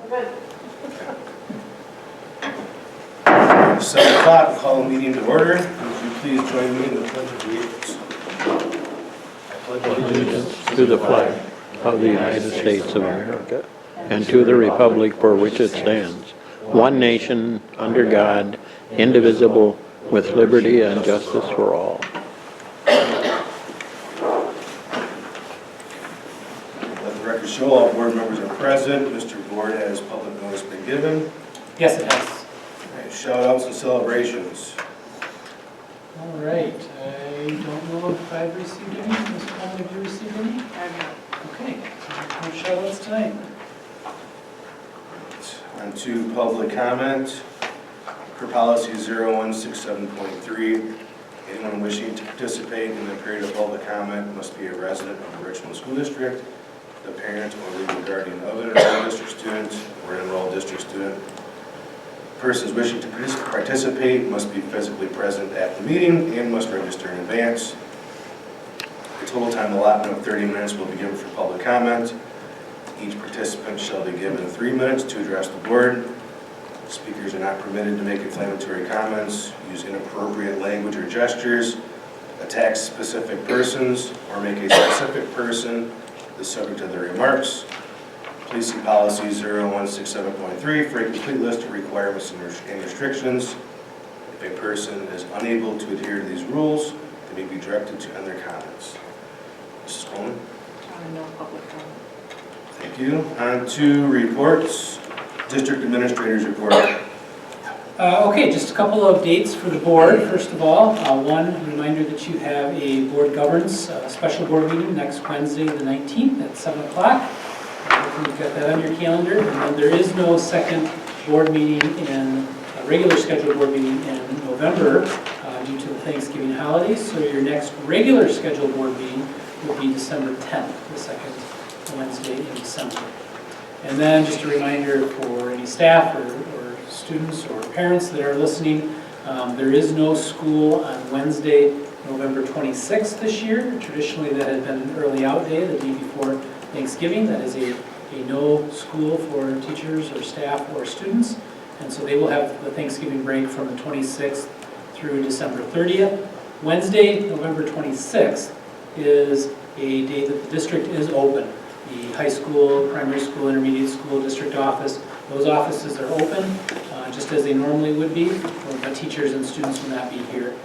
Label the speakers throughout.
Speaker 1: Good.
Speaker 2: 7 o'clock, we'll call the meeting to order. Would you please join me in the pledge of allegiance? I pledge allegiance
Speaker 3: to the flag of the United States of America and to the republic for which it stands, one nation, under God, indivisible, with liberty and justice for all.
Speaker 2: Let the record show all board members are present. Mr. Board, has public notice been given?
Speaker 4: Yes, it has.
Speaker 2: All right, shout outs and celebrations.
Speaker 4: All right, I don't know if I've received any. Mr. Coleman, have you received any? Okay, no shout outs tonight.
Speaker 2: On to public comment. Per policy 0167.3, anyone wishing to participate in the period of public comment must be a resident of the Richland School District, the parent or legal guardian of an enrolled district student or an enrolled district student. Persons wishing to participate must be physically present at the meeting and must register in advance. A total time allotment of 30 minutes will be given for public comment. Each participant shall be given 3 minutes to address the board. Speakers are not permitted to make inflammatory comments, use inappropriate language or gestures, attack specific persons, or make a specific person the subject of their remarks. Please see policy 0167.3 for a complete list of requirements and restrictions. If a person is unable to adhere to these rules, they may be directed to end their comments. Mrs. Coleman?
Speaker 1: No public comment.
Speaker 2: Thank you. On to reports. District Administrator's report.
Speaker 4: Okay, just a couple of dates for the board. First of all, one reminder that you have a board governance special board meeting next Wednesday, the 19th at 7 o'clock. Hopefully you've got that on your calendar. And then there is no second board meeting a regular scheduled board meeting in November due to the Thanksgiving holidays. So your next regular scheduled board meeting will be December 10th, the second Wednesday in December. And then just a reminder for any staff or students or parents that are listening, there is no school on Wednesday, November 26th this year. Traditionally that had been an early out day, the day before Thanksgiving. That is a no school for teachers or staff or students. And so they will have the Thanksgiving break from the 26th through December 30th. Wednesday, November 26th is a day that the district is open. The high school, primary school, intermediate school, district office, those offices are open, just as they normally would be, but teachers and students will not be here.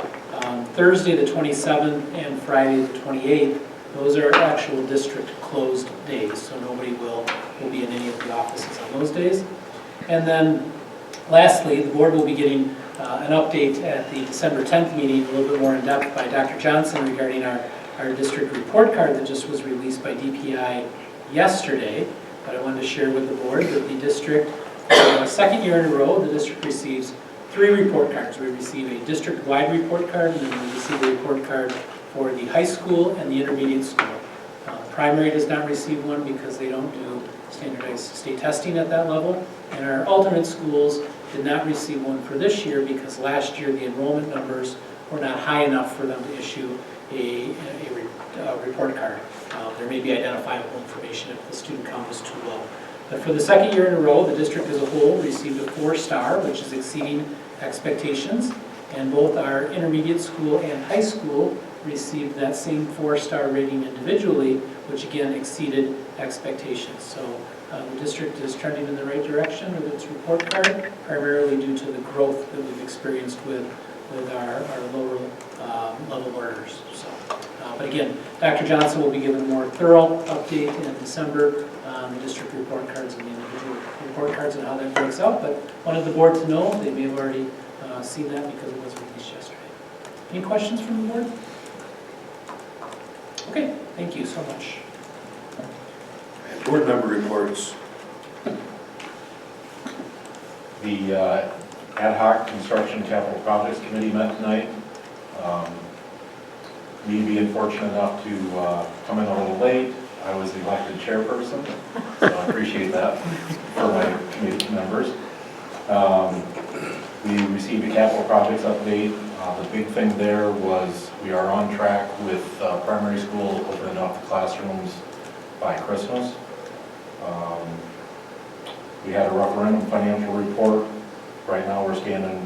Speaker 4: Thursday the 27th and Friday the 28th, those are actual district closed days, so nobody will be in any of the offices on those days. And then lastly, the board will be getting an update at the December 10th meeting, a little bit more in depth by Dr. Johnson regarding our district report card that just was released by DPI yesterday. But I wanted to share with the board that the district, for the second year in a row, the district receives 3 report cards. We receive a district-wide report card, and then we receive a report card for the high school and the intermediate school. Primary does not receive one because they don't do standardized state testing at that level. And our alternate schools did not receive one for this year because last year the enrollment numbers were not high enough for them to issue a report card. There may be identifiable information if the student count is too low. But for the second year in a row, the district as a whole received a 4-star, which is exceeding expectations. And both our intermediate school and high school received that same 4-star rating individually, which again exceeded expectations. So the district is trending in the right direction with its report card, primarily due to the growth that we've experienced with our lower level learners. So, but again, Dr. Johnson will be giving a more thorough update in December on the district report cards and the individual report cards and how that breaks out. But wanted the board to know, they may have already seen that because it was released yesterday. Any questions from the board? Okay, thank you so much.
Speaker 2: And board member reports.
Speaker 5: The Ad hoc Construction Capital Projects Committee met tonight. Me being fortunate enough to come in a little late, I was the elected chairperson, so I appreciate that for my committee members. We received a capital projects update. The big thing there was we are on track with primary school opening up the classrooms by Christmas. We had a referendum financial report. Right now, we're standing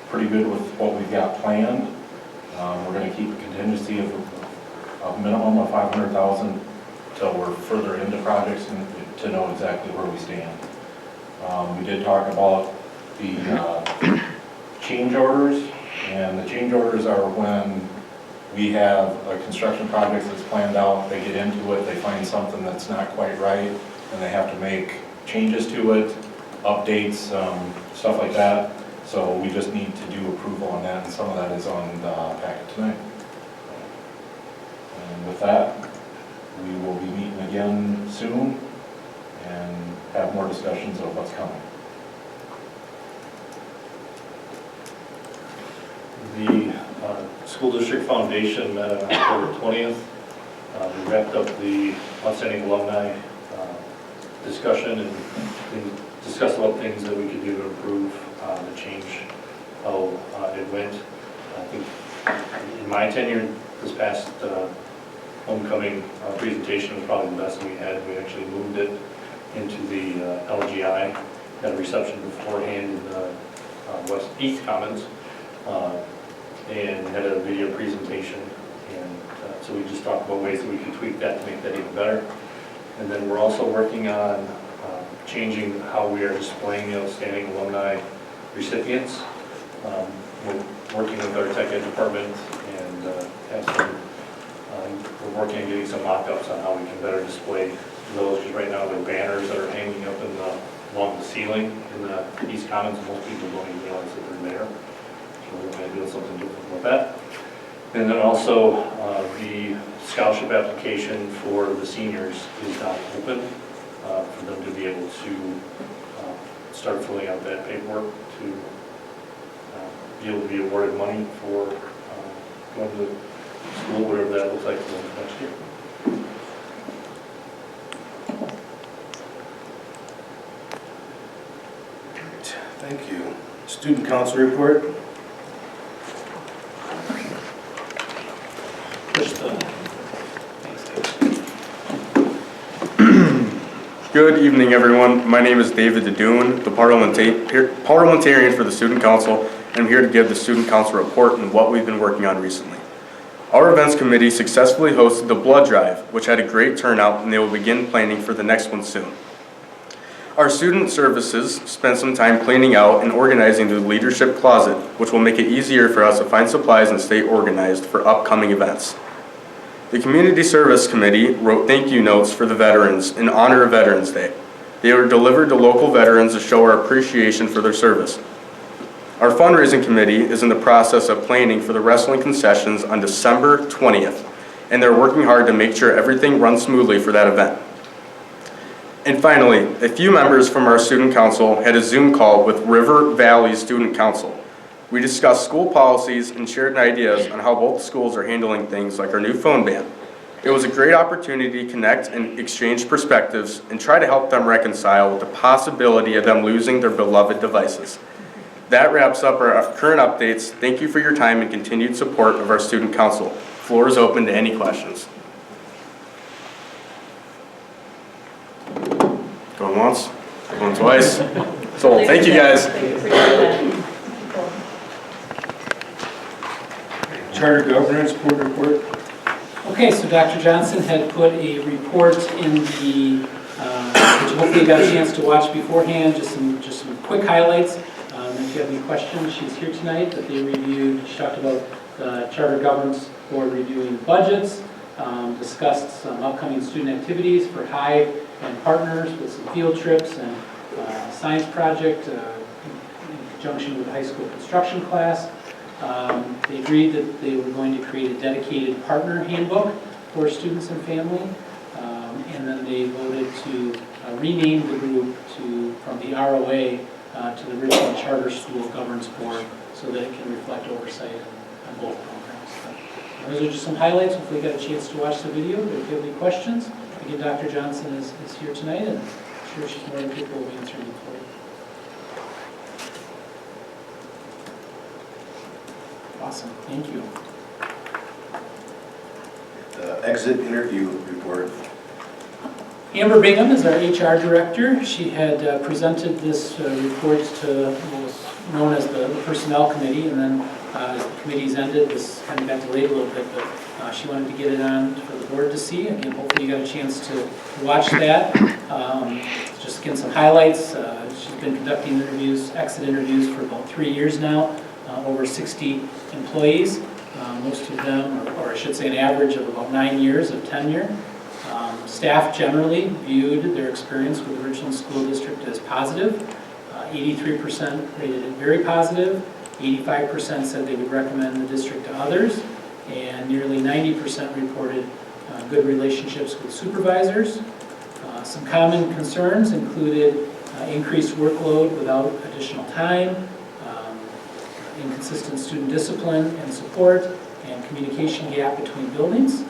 Speaker 5: pretty good with what we've got planned. We're going to keep a contingency of a minimum of $500,000 till we're further into projects and to know exactly where we stand. We did talk about the change orders, and the change orders are when we have a construction project that's planned out, they get into it, they find something that's not quite right, and they have to make changes to it, updates, stuff like that. So we just need to do approval on that, and some of that is on the packet tonight. And with that, we will be meeting again soon and have more discussions of what's coming.
Speaker 6: The School District Foundation met on October 20th. We wrapped up the outstanding alumni discussion and discussed about things that we could do to improve and change how it went. I think in my tenure, this past homecoming presentation was probably the best we had. We actually moved it into the LGI, had a reception beforehand in the East Commons, and had a video presentation. And so we just talked about ways that we could tweak that to make that even better. And then we're also working on changing how we are displaying the outstanding alumni recipients. We're working with our tech ed department and we're working on getting some mock-ups on how we can better display those, because right now they're banners that are hanging up along the ceiling in the East Commons. Most people don't even realize that they're there. So we're going to do something different with that. And then also the scholarship application for the seniors is now open for them to be able to start filling out that paperwork to be able to be awarded money for going to school, whatever that looks like for next year.
Speaker 2: Thank you. Student council report.
Speaker 7: Good evening, everyone. My name is David Dadoon, the parliamentarian for the Student Council, and I'm here to give the Student Council report on what we've been working on recently. Our events committee successfully hosted the blood drive, which had a great turnout, and they will begin planning for the next one soon. Our student services spent some time cleaning out and organizing the leadership closet, which will make it easier for us to find supplies and stay organized for upcoming events. The Community Service Committee wrote thank you notes for the veterans in honor of Veterans Day. They were delivered to local veterans to show our appreciation for their service. Our fundraising committee is in the process of planning for the wrestling concessions on December 20th, and they're working hard to make sure everything runs smoothly for that event. And finally, a few members from our student council had a Zoom call with River Valley Student Council. We discussed school policies and shared ideas on how both schools are handling things like our new phone ban. It was a great opportunity to connect and exchange perspectives and try to help them reconcile with the possibility of them losing their beloved devices. That wraps up our current updates. Thank you for your time and continued support of our student council. Floor is open to any questions. Going once, going twice. So thank you guys.
Speaker 2: Charter governance board report.
Speaker 4: Okay, so Dr. Johnson had put a report in the, which hopefully you got a chance to watch beforehand, just some quick highlights. If you have any questions, she's here tonight, that they reviewed. She talked about the Charter Governance Board reviewing budgets, discussed some upcoming student activities for Hive and partners with some field trips and a science project in conjunction with the high school construction class. They agreed that they were going to create a dedicated partner handbook for students and family, and then they voted to rename the group from the ROA to the Richland Charter School Governance Board, so that it can reflect oversight on both programs. Those are just some highlights. Hopefully you got a chance to watch the video. If you have any questions, again, Dr. Johnson is here tonight, and I'm sure she's more than capable of answering them for you. Awesome, thank you.
Speaker 2: The exit interview report.
Speaker 4: Amber Bingham is our HR director. She had presented this report to what was known as the Personnel Committee, and then as the committee's ended, this kind of got delayed a little bit, but she wanted to get it on for the board to see. Again, hopefully you got a chance to watch that. Just again, some highlights. She's been conducting interviews, exit interviews for about 3 years now, over 60 employees. Most of them, or I should say an average of about 9 years of tenure. Staff generally viewed their experience with the Richland School District as positive. 83% rated it very positive. 85% said they would recommend the district to others. And nearly 90% reported good relationships with supervisors. Some common concerns included increased workload without additional time, inconsistent student discipline and support, and communication gap between buildings.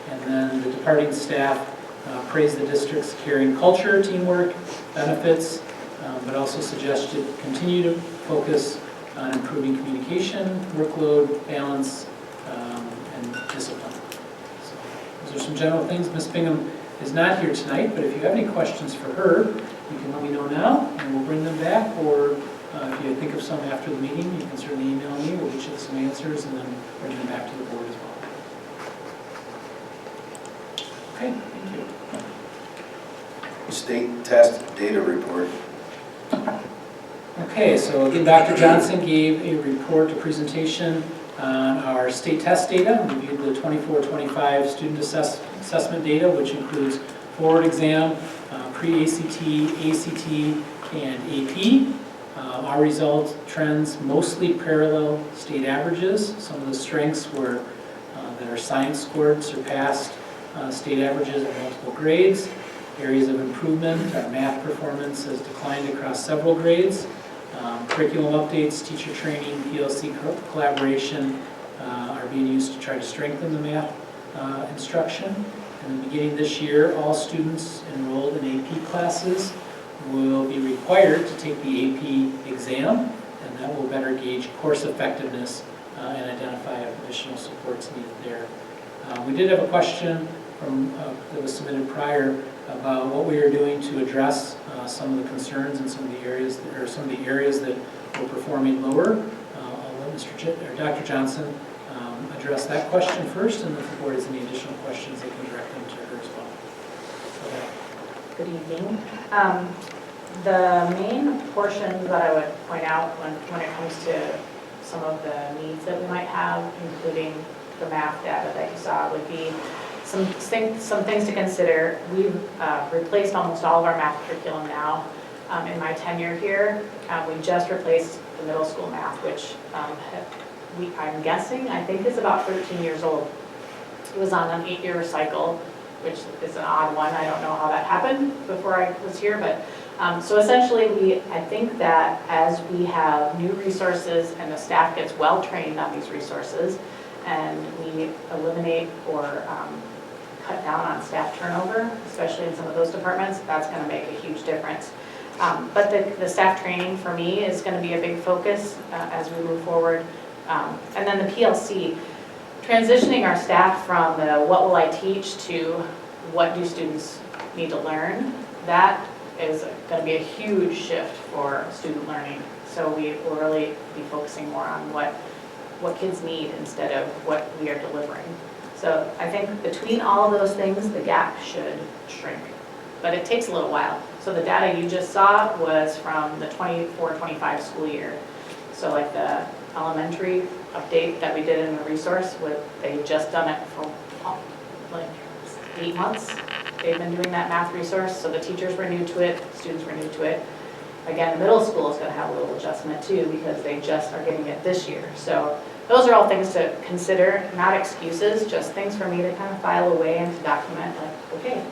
Speaker 4: And then the departing staff praised the district's caring culture, teamwork, benefits, but also suggested continue to focus on improving communication, workload, balance, and discipline. So those are some general things. Ms. Bingham is not here tonight, but if you have any questions for her, you can let me know now, and we'll bring them back, or if you think of some after the meeting, you can certainly email me, we'll get you some answers, and then bring them back to the board as well. Okay, thank you.
Speaker 2: State test data report.
Speaker 4: Okay, so again, Dr. Johnson gave a report, a presentation on our state test data. We reviewed the 24-25 student assessment data, which includes forward exam, pre-ACT, ACT, and AP. Our result trends mostly parallel state averages. Some of the strengths were that our science scored surpassed state averages in multiple grades. Areas of improvement, our math performance has declined across several grades. Curriculum updates, teacher training, PLC collaboration are being used to try to strengthen the math instruction. And beginning this year, all students enrolled in AP classes will be required to take the AP exam, and that will better gauge course effectiveness and identify if additional supports needed there. We did have a question that was submitted prior about what we are doing to address some of the concerns in some of the areas that were performing lower. I'll let Dr. Johnson address that question first, and if the board has any additional questions, they can direct them to her as well.
Speaker 1: Good evening. The main portion that I would point out when it comes to some of the needs that we might have, including the math data that you saw, would be some things to consider. We've replaced almost all of our math curriculum now. In my tenure here, we just replaced the middle school math, which I'm guessing, I think is about 13 years old. It was on an 8-year cycle, which is an odd one. I don't know how that happened before I was here, but so essentially I think that as we have new resources and the staff gets well trained on these resources, and we eliminate or cut down on staff turnover, especially in some of those departments, that's going to make a huge difference. But the staff training for me is going to be a big focus as we move forward. And then the PLC, transitioning our staff from the what will I teach to what do students need to learn, that is going to be a huge shift for student learning. So we will really be focusing more on what kids need instead of what we are delivering. So I think between all of those things, the gap should shrink, but it takes a little while. So the data you just saw was from the 24-25 school year. So like the elementary update that we did in the resource, they've just done it for like 8 months. They've been doing that math resource, so the teachers were new to it, students were new to it. Again, the middle school is going to have a little adjustment too because they just are getting it this year. So those are all things to consider, not excuses, just things for me to kind of file away and to document, like, okay,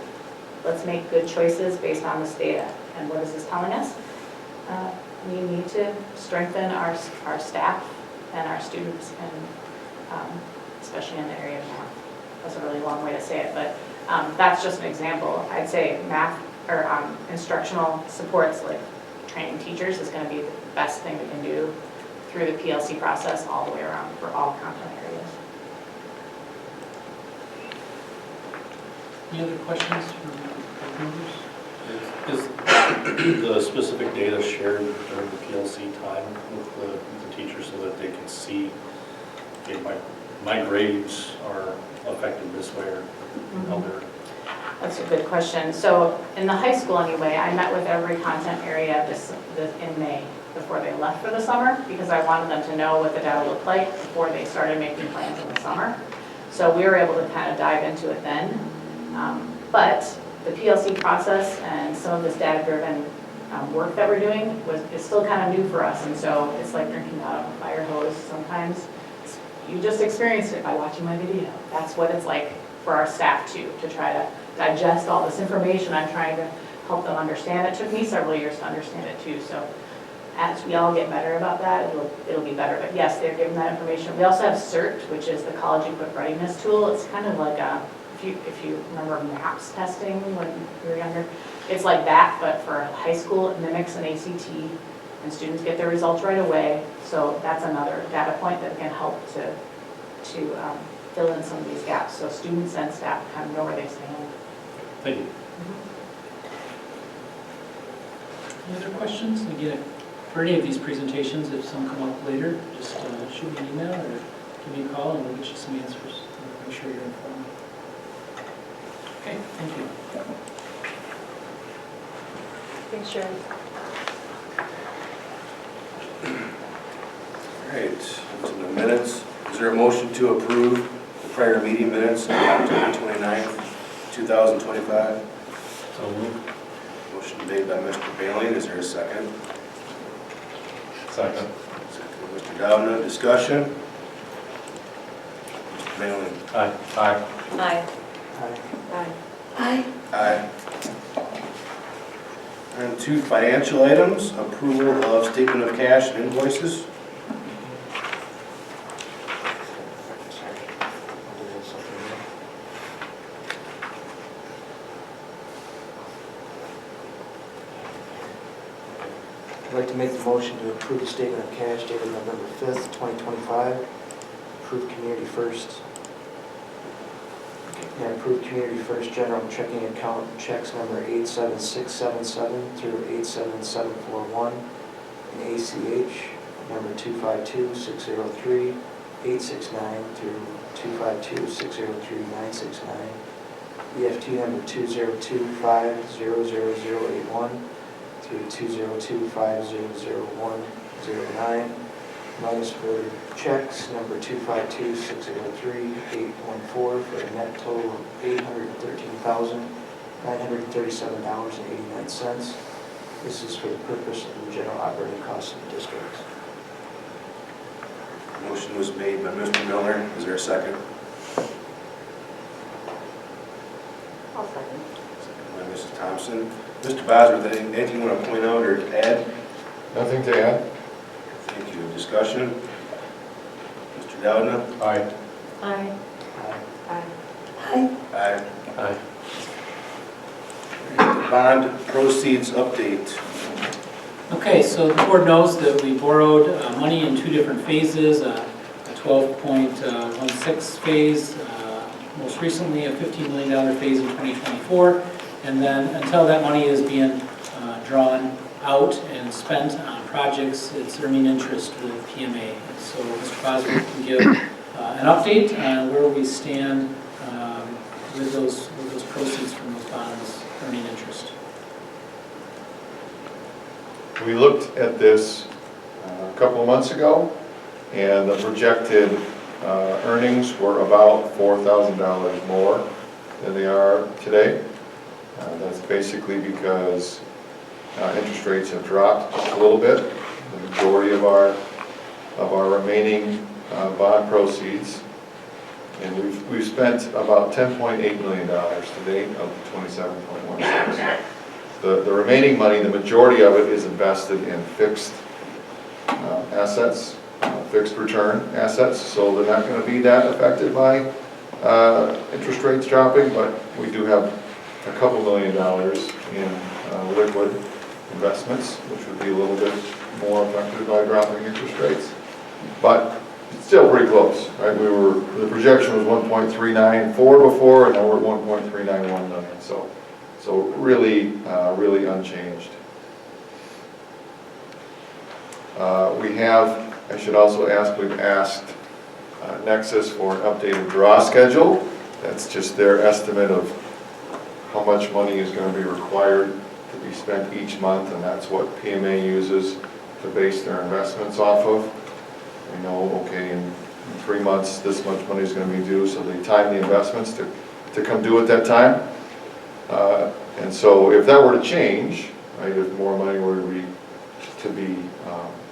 Speaker 1: let's make good choices based on this data. And what is this telling us? We need to strengthen our staff and our students, and especially in the area of math. That's a really long way to say it, but that's just an example. I'd say math or instructional supports like training teachers is going to be the best thing we can do through the PLC process all the way around for all content areas.
Speaker 4: Any other questions from board members?
Speaker 6: the specific data shared during the PLC time with the teachers so that they can see, okay, my grades are affected this way or how they're.
Speaker 1: That's a good question. So in the high school anyway, I met with every content area in May before they left for the summer because I wanted them to know what the data looked like before they started making plans in the summer. So we were able to kind of dive into it then. But the PLC process and some of this data-driven work that we're doing is still kind of new for us. And so it's like drinking out of a fire hose sometimes. You just experienced it by watching my video. That's what it's like for our staff too, to try to digest all this information. I'm trying to help them understand. It took me several years to understand it too. So as we all get better about that, it'll be better. But yes, they're given that information. We also have CERT, which is the College Equipped Readiness Tool. It's kind of like if you remember MAPS testing when you were younger, it's like that, but for high school. It mimics an ACT, and students get their results right away. So that's another data point that can help to fill in some of these gaps, so students and staff kind of know where they stand.
Speaker 6: Thank you.
Speaker 4: Any other questions? Again, for any of these presentations, if some come up later, just shoot me an email or give me a call and we'll get you some answers. Make sure you're informed. Okay, thank you.
Speaker 8: Thanks, Sharon.
Speaker 2: All right, to the minutes. Is there a motion to approve the prior meeting minutes on October 29th, 2025?
Speaker 6: So moved.
Speaker 2: Motion made by Mr. Bailey. Is there a second?
Speaker 6: Second.
Speaker 2: Second by Mr. Downa. Discussion? Mr. Bailey.
Speaker 6: Aye. Aye.
Speaker 8: Aye. Aye.
Speaker 2: Aye. Aye. And two financial items, approval of statement of cash and invoices.
Speaker 9: I'd like to make the motion to approve the statement of cash dated November 5th, 2025. Approve Community First. And approve Community First General Checking Account checks number 87677 through 87741. And ACH number 252603 869 through 252603969. EFT number 202500081 through 202500109. Minus for checks number 252603814 for a net total of $813,937.89. This is for the purpose of the general operating costs of the district.
Speaker 2: Motion was made by Mr. Miller. Is there a second?
Speaker 8: I'll second.
Speaker 2: Second by Mrs. Thompson. Mr. Bosworth, anything you want to point out or add?
Speaker 10: Nothing to add?
Speaker 2: Thank you. Discussion? Mr. Downa?
Speaker 6: Aye.
Speaker 8: Aye.
Speaker 9: Aye.
Speaker 8: Aye.
Speaker 2: Aye.
Speaker 6: Aye.
Speaker 2: Bond proceeds update.
Speaker 4: Okay, so the board knows that we borrowed money in two different phases, a 12.16 phase, most recently a $15 million phase in 2024, and then until that money is being drawn out and spent on projects, it's earning interest with PMA. And so Mr. Bosworth can give an update on where we stand with those proceeds from those bonds earning interest.
Speaker 10: We looked at this a couple of months ago, and the projected earnings were about $4,000 more than they are today. That's basically because interest rates have dropped a little bit. The majority of our remaining bond proceeds, and we've spent about $10.8 million to date of the 27.16. The remaining money, the majority of it is invested in fixed assets, fixed return assets, so they're not going to be that affected by interest rates dropping, but we do have a couple $1 million in liquid investments, which would be a little bit more affected by dropping interest rates. But it's still pretty close, right? The projection was 1.394 before, and now we're at 1.391 million, so So really, really unchanged. I should also ask, we've asked Nexus for an updated draw schedule. That's just their estimate of how much money is going to be required to be spent each month, and that's what PMA uses to base their investments off of. We know, okay, in 3 months, this much money is going to be due, so they time the investments to come due at that time. And so if that were to change, right, if more money were to be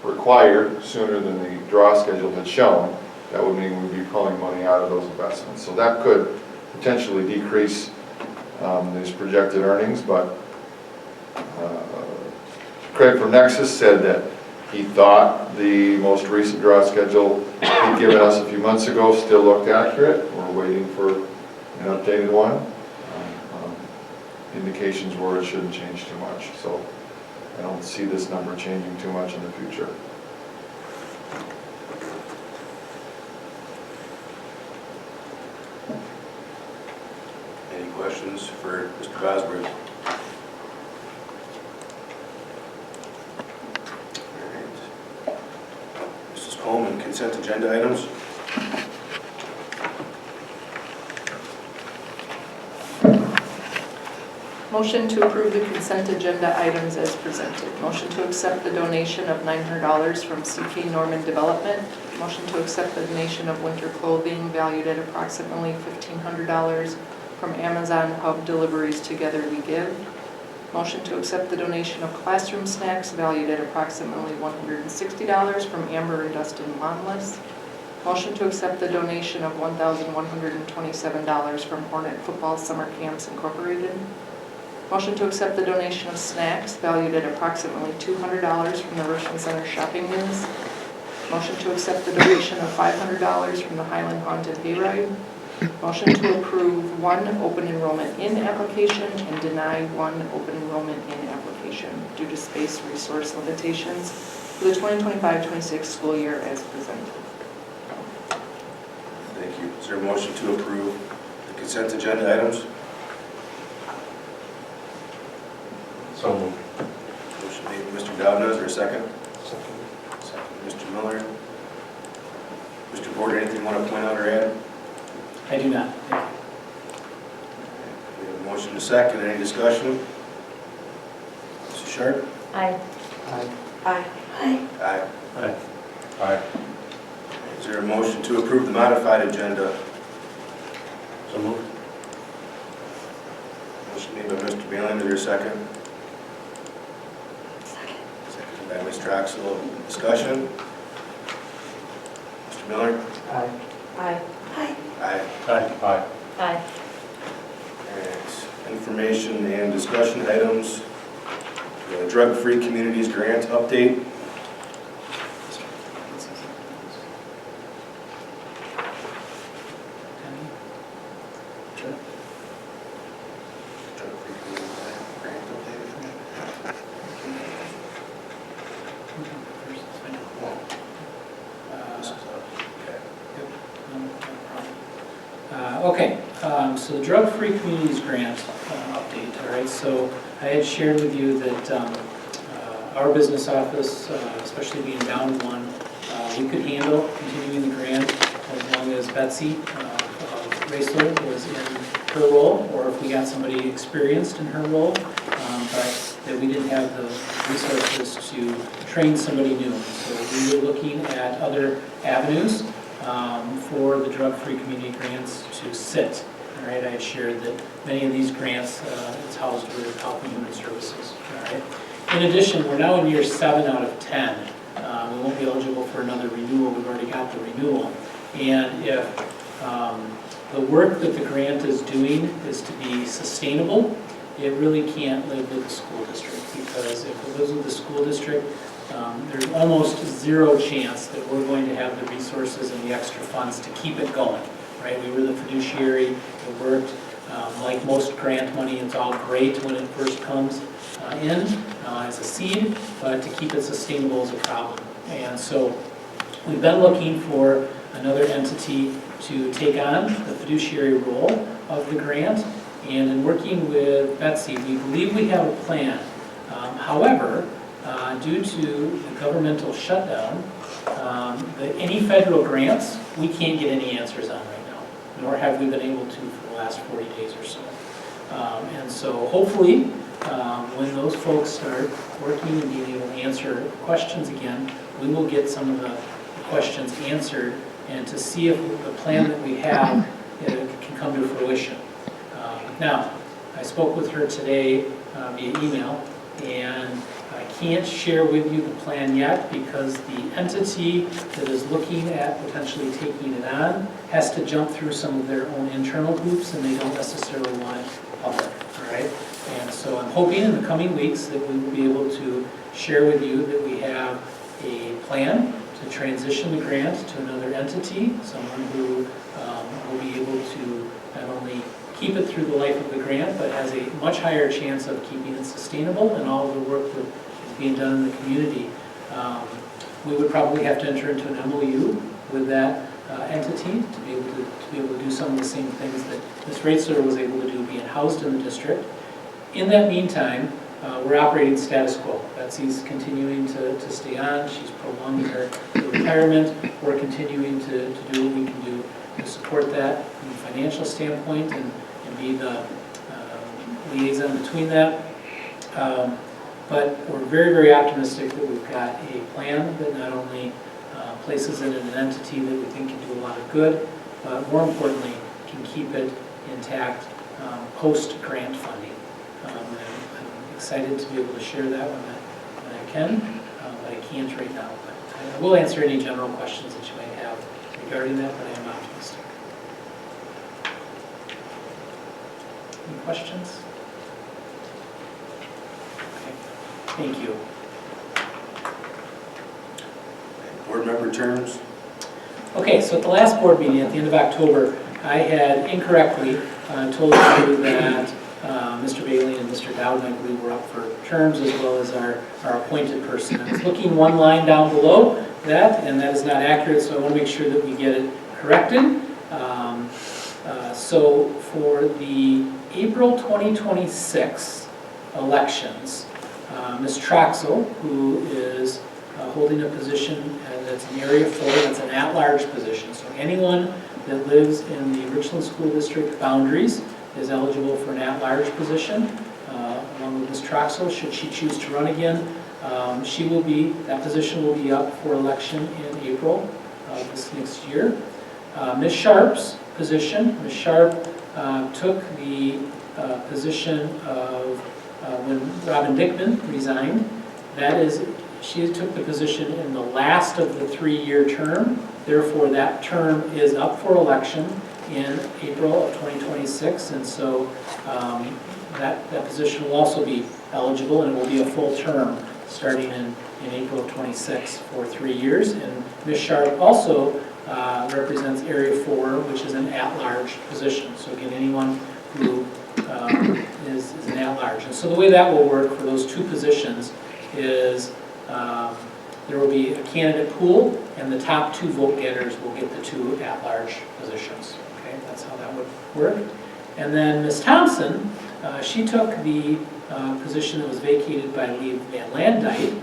Speaker 10: required sooner than the draw schedule had shown, that would mean we'd be pulling money out of those investments. So that could potentially decrease these projected earnings, but Craig from Nexus said that he thought the most recent draw schedule he'd given us a few months ago still looked accurate. We're waiting for an updated one. Indications were it shouldn't change too much, so I don't see this number changing too much in the future.
Speaker 2: Any questions for Mr. Bosworth? All right. Mrs. Coleman, consent agenda items?
Speaker 8: Motion to approve the consent agenda items as presented. Motion to accept the donation of $900 from CK Norman Development. Motion to accept the donation of winter clothing valued at approximately $1,500 from Amazon Hub Deliveries Together We Give. Motion to accept the donation of classroom snacks valued at approximately $160 from Amber and Dustin Monless. Motion to accept the donation of $1,127 from Hornet Football Summer Camps Incorporated. Motion to accept the donation of snacks valued at approximately $200 from the Richland Center Shopping News. Motion to accept the donation of $500 from the Highland Haunted Hayride. Motion to approve one open enrollment in application and deny one open enrollment in application due to space resource limitations for the 2025-26 school year as presented.
Speaker 2: Thank you. Is there a motion to approve the consent agenda items?
Speaker 5: So moved.
Speaker 2: Motion made by Mr. Dowd. Is there a second?
Speaker 9: Second.
Speaker 2: Second by Mr. Miller. Mr. Porter, anything you want to point out or add?
Speaker 4: I do not. Thank you.
Speaker 2: We have a motion to second. Any discussion? Mrs. Sharp?
Speaker 8: Aye.
Speaker 9: Aye.
Speaker 8: Aye. Aye.
Speaker 2: Aye.
Speaker 6: Aye.
Speaker 5: Aye.
Speaker 2: Is there a motion to approve the modified agenda?
Speaker 6: So moved.
Speaker 2: Motion made by Mr. Bailey. Is there a second?
Speaker 8: Second.
Speaker 2: Seconded by Ms. Troxel. Discussion? Mr. Miller?
Speaker 9: Aye.
Speaker 8: Aye. Aye.
Speaker 2: Aye.
Speaker 5: Aye. Aye.
Speaker 8: Aye.
Speaker 2: Alright, information and discussion items. The Drug-Free Communities Grant update. Drug-Free Communities Grant update. This is up. Okay.
Speaker 4: Okay, so the Drug-Free Communities Grant update, all right, so I had shared with you that our business office, especially being down one, we could handle continuing the grant as long as Betsy Raisler was in her role, or if we got somebody experienced in her role, but that we didn't have the resources to train somebody new. So we were looking at other avenues for the drug-free community grants to sit. All right, I had shared that many of these grants, it's housed with Health and Human Services. All right. In addition, we're now in year 7 out of 10. We won't be eligible for another renewal. We've already got the renewal. And if the work that the grant is doing is to be sustainable, it really can't live with the school district, because if it lives with the school district, there's almost zero chance that we're going to have the resources and the extra funds to keep it going, right? We were the fiduciary. It worked. Like most grant money, it's all great when it first comes in as a seed, but to keep it sustainable is a problem. And so we've been looking for another entity to take on the fiduciary role of the grant. And in working with Betsy, we believe we have a plan. However, due to the governmental shutdown, any federal grants, we can't get any answers on right now, nor have we been able to for the last 40 days or so. And so hopefully, when those folks start working and being able to answer questions again, we will get some of the questions answered and to see if the plan that we have can come to fruition. Now, I spoke with her today via email, and I can't share with you the plan yet because the entity that is looking at potentially taking it on has to jump through some of their own internal hoops, and they don't necessarily want it public, all right? And so I'm hoping in the coming weeks that we will be able to share with you that we have a plan to transition the grant to another entity, someone who will be able to not only keep it through the life of the grant, but has a much higher chance of keeping it sustainable and all of the work that is being done in the community. We would probably have to enter into an MOU with that entity to be able to do some of the same things that Ms. Reitzler was able to do being housed in the district. In that meantime, we're operating status quo. Betsy's continuing to stay on. She's prolonging her retirement. We're continuing to do what we can do to support that from a financial standpoint and be the liaison between that. But we're very, very optimistic that we've got a plan that not only places it in an entity that we think can do a lot of good, but more importantly, can keep it intact post-grant funding. I'm excited to be able to share that when I can, but I can't right now. But I will answer any general questions that you might have regarding that, but I am optimistic. Any questions? Okay, thank you.
Speaker 2: Board member terms?
Speaker 4: Okay, so at the last board meeting at the end of October, I had incorrectly told you that Mr. Bailey and Mr. Dowden, I believe, were up for terms, as well as our appointed person. I was looking one line down below that, and that is not accurate, so I want to make sure that we get it corrected. So for the April 2026 elections, Ms. Troxel, who is holding a position that's in Area 4, that's an at-large position. So anyone that lives in the Richland School District boundaries is eligible for an at-large position, along with Ms. Troxel, should she choose to run again. That position will be up for election in April of this next year. Ms. Sharp's position, Ms. Sharp took the position of when Robin Dickman resigned. She took the position in the last of the 3-year term. Therefore, that term is up for election in April of 2026, and so that position will also be eligible, and it will be a full term starting in April of 26 for 3 years. And Ms. Sharp also represents Area 4, which is an at-large position. So again, anyone who is an at-large. And so the way that will work for those two positions is there will be a candidate pool, and the top 2 vote getters will get the 2 at-large positions. Okay, that's how that would work. And then Ms. Thompson, she took the position that was vacated by Lee Van Landijk.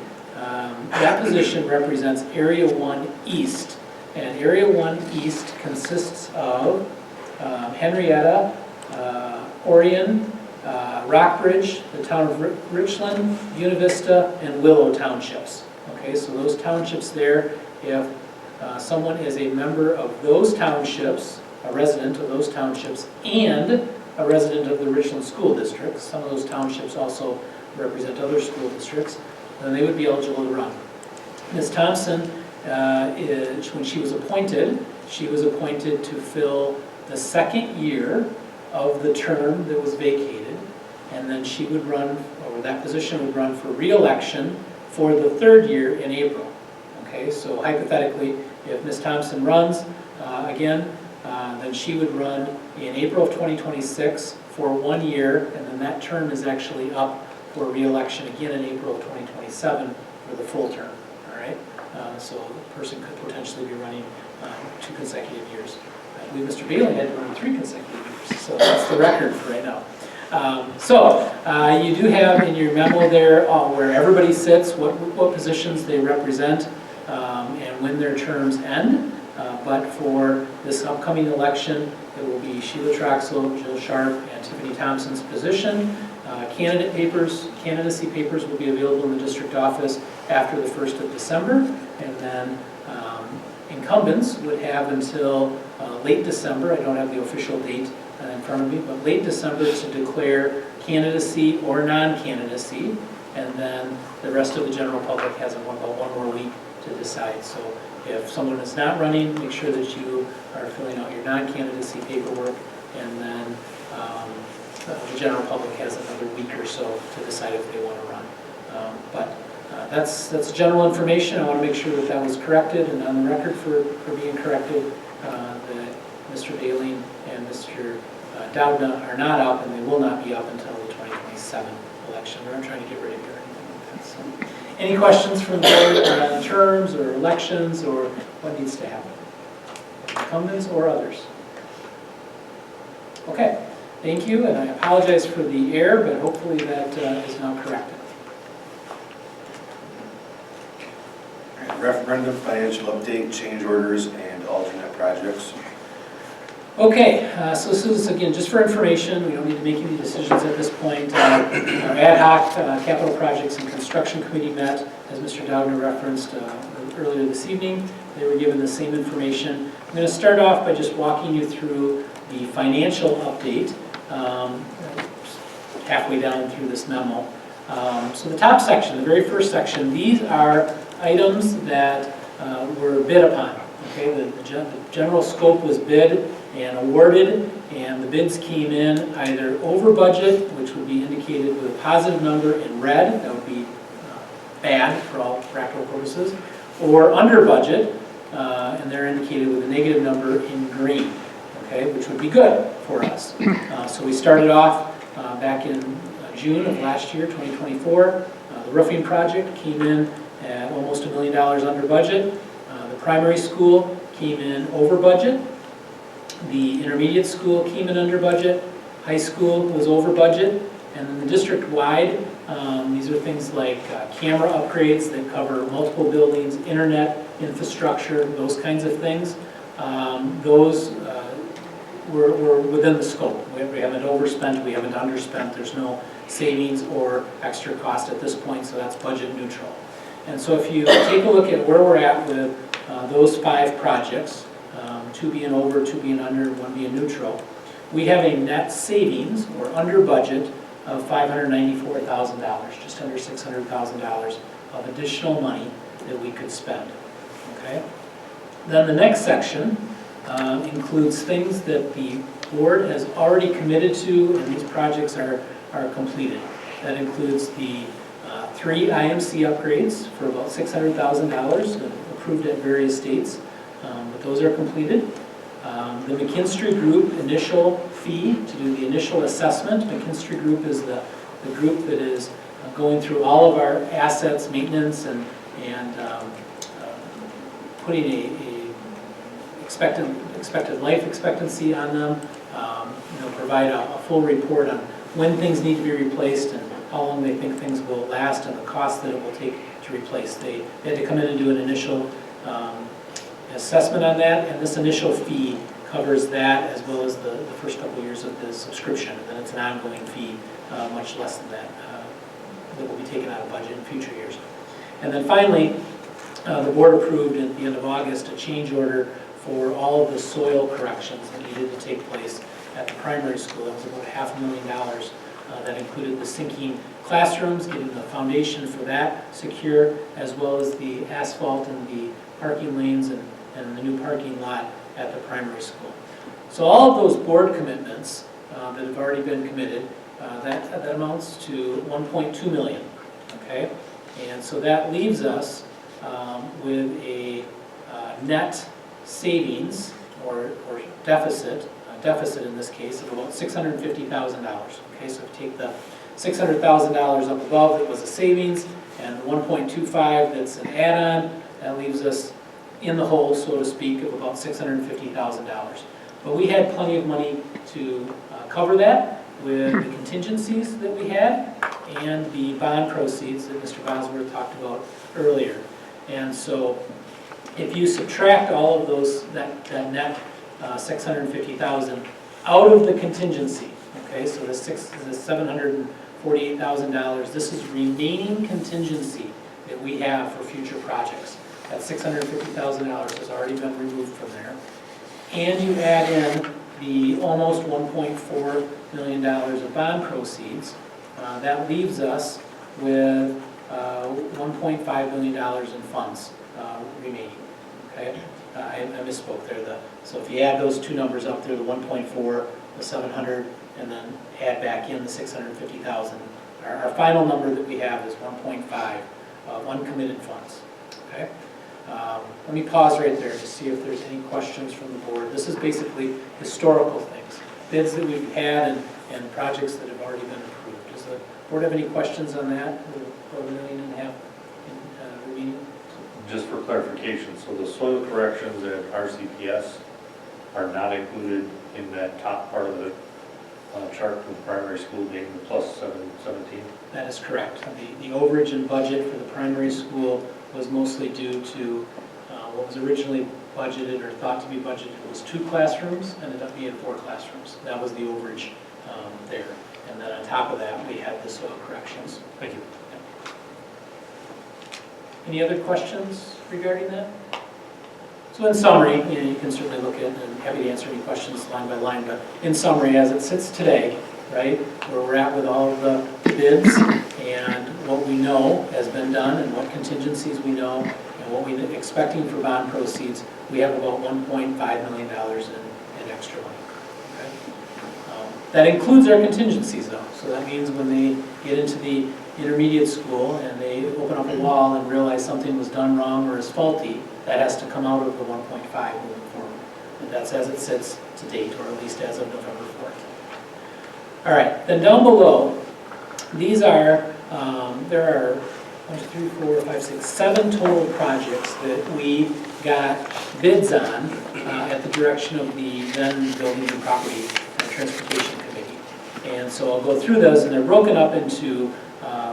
Speaker 4: That position represents Area 1 East, and Area 1 East consists of Henrietta, Orion, Rockbridge, the town of Richland, Univista, and Willow townships. Okay, so those townships there, if someone is a member of those townships, a resident of those townships, and a resident of the Richland School District, some of those townships also represent other school districts, then they would be eligible to run. Ms. Thompson, when she was appointed to fill the 2nd year of the term that was vacated, and then she would run, or that position would run for re-election for the 3rd year in April. Okay, so hypothetically, if Ms. Thompson runs again, then she would run in April of 2026 for 1 year, and then that term is actually up for re-election again in April of 2027 for the full term. All right, so the person could potentially be running 2 consecutive years I believe Mr. Bailey had to run 3 consecutive years, so that's the record for right now. You do have in your memo there where everybody sits, what positions they represent, and when their terms end. But for this upcoming election, it will be Sheila Troxel, Jill Sharp, and Tiffany Thompson's position. Candidacy papers will be available in the district office after the 1st of December, and then incumbents would have until late December. I don't have the official date in front of me, but late December to declare candidacy or non-candidacy, and then the rest of the general public has about 1 more week to decide. So if someone is not running, make sure that you are filling out your non-candidacy paperwork, and then the general public has another week or so to decide if they want to run. That's general information. I want to make sure that that was corrected and on the record for being corrected, that Mr. Daly and Mr. Doudna are not up, and they will not be up until the 2027 election. We're not trying to get rid of you or anything like that. So, any questions from the board on terms or elections or what needs to happen? Incumbents or others? Okay, thank you, and I apologize for the error, but hopefully that is now corrected.
Speaker 2: Referendum, financial update, change orders, and alternate projects.
Speaker 4: Okay, so this is, again, just for information. We don't need to make any decisions at this point. Our ad hoc capital projects and construction committee met, as Mr. Doudna referenced earlier this evening. They were given the same information. I'm going to start off by just walking you through the financial update, halfway down through this memo. So the top section, the very first section, these are items that were bid upon. Okay, the general scope was bid and awarded, and the bids came in either over budget, which would be indicated with a positive number in red, that would be bad for all practical purposes, or under budget, and they're indicated with a negative number in green, okay, which would be good for us. So we started off back in June of last year, 2024. The roofing project came in at almost $1 million under budget. The primary school came in over budget. The intermediate school came in under budget. High school was over budget. And then the district-wide, these are things like camera upgrades that cover multiple buildings, internet infrastructure, those kinds of things. Those were within the scope. We haven't overspent, we haven't underspent. There's no savings or extra cost at this point, so that's budget neutral. And so if you take a look at where we're at with those 5 projects, 2 being over, 2 being under, 1 being neutral, we have a net savings, or under budget, of $594,000, just under $600,000 of additional money that we could spend. Okay? Then the next section includes things that the board has already committed to, and these projects are completed. That includes the 3 IMC upgrades for about $600,000 approved at various dates, but those are completed. The McKinstry Group initial fee to do the initial assessment. McKinstry Group is the group that is going through all of our assets, maintenance, and putting a expected life expectancy on them. Provide a full report on when things need to be replaced and how long they think things will last and the cost that it will take to replace. They had to come in and do an initial assessment on that, and this initial fee covers that as well as the first couple years of the subscription, and then it's an ongoing fee, much less than that, that will be taken out of budget in future years. And then finally, the board approved at the end of August a change order for all of the soil corrections that needed to take place at the primary school. That was about $500,000. That included the sinking classrooms, getting the foundation for that secure, as well as the asphalt and the parking lanes and the new parking lot at the primary school. So all of those board commitments that have already been committed, that amounts to $1.2 million. Okay, and so that leaves us with a net savings or deficit in this case of about $650,000. Okay, so if you take the $600,000 up above that was a savings and 1.25 that's an add-on, that leaves us in the hole, so to speak, of about $650,000. But we had plenty of money to cover that with the contingencies that we had and the bond proceeds that Mr. Bosworth talked about earlier. And so if you subtract all of those, that net $650,000 out of the contingency, okay, so the $748,000, this is remaining contingency that we have for future projects. That $650,000 has already been removed from there. And you add in the almost $1.4 million of bond proceeds, that leaves us with $1.5 million in funds remaining, okay? I misspoke there. So if you add those two numbers up there, the 1.4, the 700, and then add back in the 650,000, our final number that we have is 1.5 of uncommitted funds, okay? Let me pause right there to see if there's any questions from the board. This is basically historical things, bids that we've had and projects that have already been approved. Does the board have any questions on that? The $1.5 million remaining?
Speaker 6: Just for clarification, so the soil corrections at RCPS are not included in that top part of the chart from primary school being the plus 717?
Speaker 4: That is correct. The overage in budget for the primary school was mostly due to what was originally budgeted or thought to be budgeted was 2 classrooms, ended up being 4 classrooms. That was the overage there. And then on top of that, we had the soil corrections.
Speaker 6: Thank you.
Speaker 4: Any other questions regarding that? So in summary, you can certainly look at, and I'm happy to answer any questions line by line, but in summary, as it sits today, right, where we're at with all of the bids and what we know has been done and what contingencies we know and what we're expecting for bond proceeds, we have about $1.5 million in extra money. Okay? That includes our contingencies though, so that means when they get into the intermediate school and they open up a wall and realize something was done wrong or is faulty, that has to come out of the 1.5 moving forward. And that's as it sits to date, or at least as of November 4th. All right, then down below, these are, there are 7 total projects that we got bids on at the direction of the then Building and Property and Transportation Committee. And so I'll go through those, and they're broken up into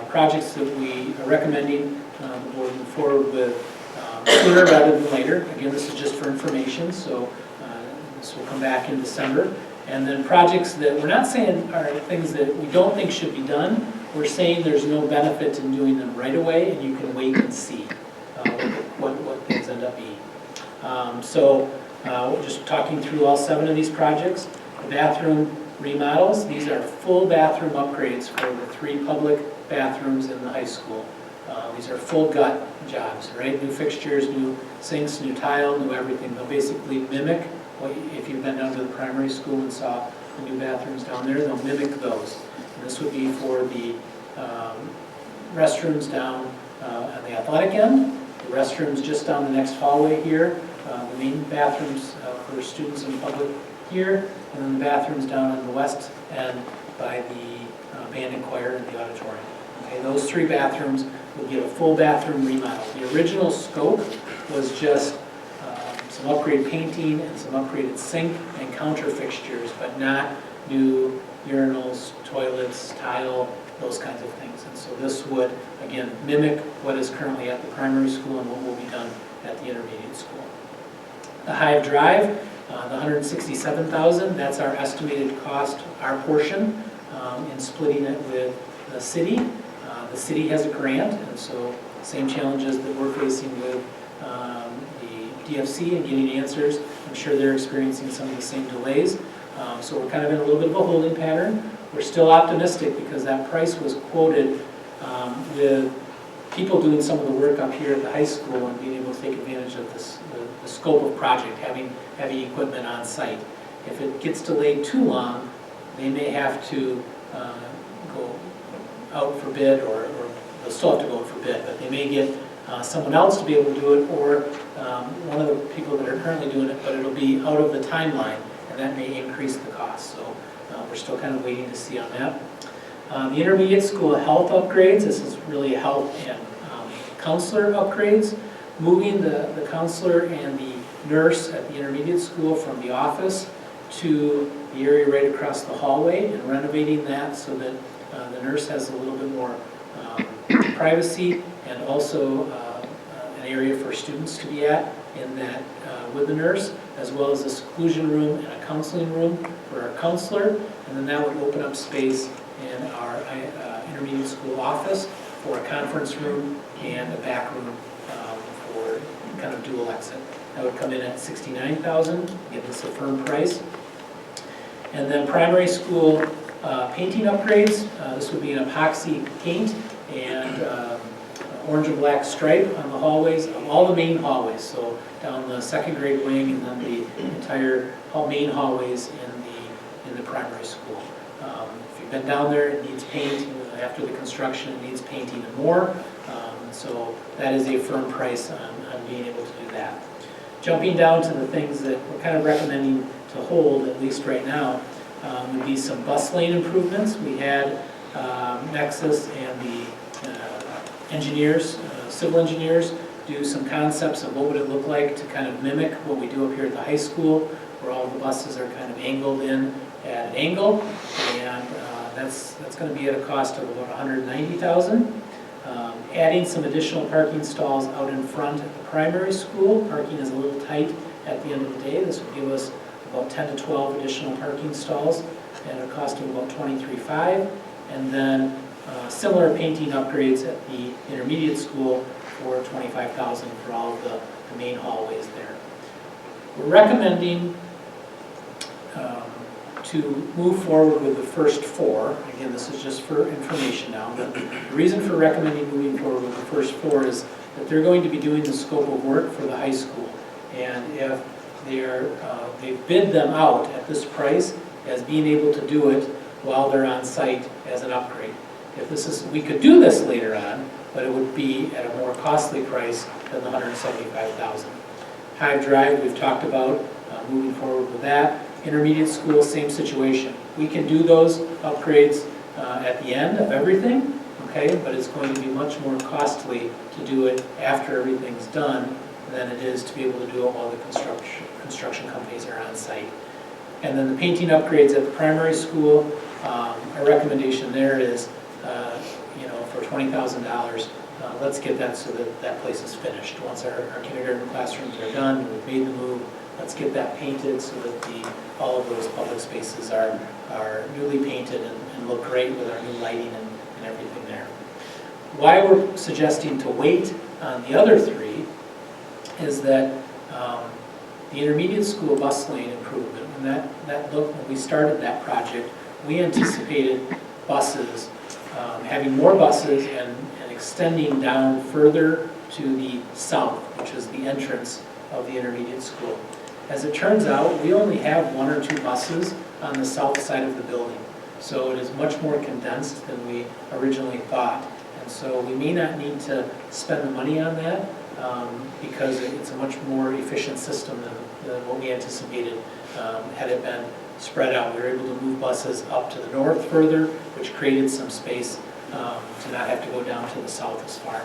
Speaker 4: projects that we are recommending the board move forward with sooner rather than later. Again, this is just for information, so this will come back in December. And then projects that we're not saying are things that we don't think should be done. We're saying there's no benefit in doing them right away, and you can wait and see what things end up being. Just talking through all 7 of these projects. The bathroom remodels, these are full bathroom upgrades for the 3 public bathrooms in the high school. These are full gut jobs, right? New fixtures, new sinks, new tile, new everything. They'll basically mimic what, if you've been down to the primary school and saw the new bathrooms down there, they'll mimic those. And this would be for the restrooms down on the athletic end, the restrooms just down the next hallway here, the main bathrooms for students and public here, and then the bathrooms down on the west end by the band and choir in the auditorium. Okay, those 3 bathrooms will get a full bathroom remodel. The original scope was just some upgraded painting and some upgraded sink and counter fixtures, but not new urinals, toilets, tile, those kinds of things. And so this would, again, mimic what is currently at the primary school and what will be done at the intermediate school. The Hive Drive, the $167,000, that's our estimated cost, our portion, in splitting it with the city. The city has a grant, and so same challenges that we're facing with the DFC and getting answers. I'm sure they're experiencing some of the same delays. So we're kind of in a little bit of a holding pattern. We're still optimistic because that price was quoted with people doing some of the work up here at the high school and being able to take advantage of this, the scope of project, having heavy equipment on site. If it gets delayed too long, they may have to go out for bid, or they'll still have to go out for bid, but they may get someone else to be able to do it, or one of the people that are currently doing it, but it'll be out of the timeline, and that may increase the cost. So we're still kind of waiting to see on that. The intermediate school health upgrades, this is really health and counselor upgrades. Moving the counselor and the nurse at the intermediate school from the office to the area right across the hallway and renovating that so that the nurse has a little bit more privacy, and also an area for students to be at in that with the nurse, as well as a seclusion room and a counseling room for our counselor. And then that would open up space in our intermediate school office for a conference room and a back room for kind of dual exit. That would come in at $69,000, give us a firm price. And then primary school painting upgrades. This would be an epoxy paint and orange and black stripe on the hallways, all the main hallways. So down the second grade wing and then the entire main hallways in the primary school. If you've been down there, it needs paint. After the construction, it needs paint even more. So that is a firm price on being able to do that. Jumping down to the things that we're kind of recommending to hold, at least right now, would be some bus lane improvements. We had Nexus and the engineers, civil engineers, do some concepts of what would it look like to kind of mimic what we do up here at the high school, where all the buses are kind of angled in at an angle, and that's going to be at a cost of about $190,000. Adding some additional parking stalls out in front at the primary school. Parking is a little tight at the end of the day. This would give us about 10 to 12 additional parking stalls at a cost of about $23,500. And then similar painting upgrades at the intermediate school for $25,000 for all of the main hallways there. We're recommending to move forward with the first four. Again, this is just for information now, but the reason for recommending moving forward with the first four is that they're going to be doing the scope of work for the high school. And if they've bid them out at this price as being able to do it while they're on site as an upgrade. If this is, we could do this later on, but it would be at a more costly price than the $175,000. Hive Drive, we've talked about moving forward with that. Intermediate school, same situation. We can do those upgrades at the end of everything, okay? But it's going to be much more costly to do it after everything's done than it is to be able to do it while the construction companies are on site. And then the painting upgrades at the primary school, our recommendation there is, for $20,000, let's get that so that that place is finished. Once our kindergarten classrooms are done, we've made the move, let's get that painted so that all of those public spaces are newly painted and look great with our new lighting and everything there. Why we're suggesting to wait on the other three is that the intermediate school bus lane improvement, when we started that project, we anticipated buses, having more buses and extending down further to the south, which is the entrance of the intermediate school. As it turns out, we only have 1 or 2 buses on the south side of the building. So it is much more condensed than we originally thought. And so we may not need to spend the money on that because it's a much more efficient system than what we anticipated had it been spread out. We were able to move buses up to the north further, which created some space to not have to go down to the south as far.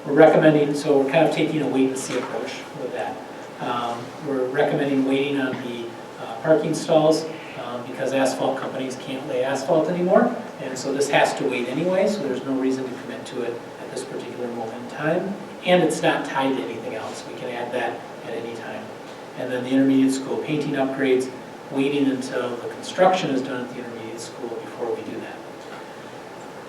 Speaker 4: We're recommending, so we're kind of taking a wait-and-see approach with that. We're recommending waiting on the parking stalls because asphalt companies can't lay asphalt anymore, and so this has to wait anyway, so there's no reason to commit to it at this particular moment in time, and it's not tied to anything else. We can add that at any time. And then the intermediate school painting upgrades, waiting until the construction is done at the intermediate school before we do that.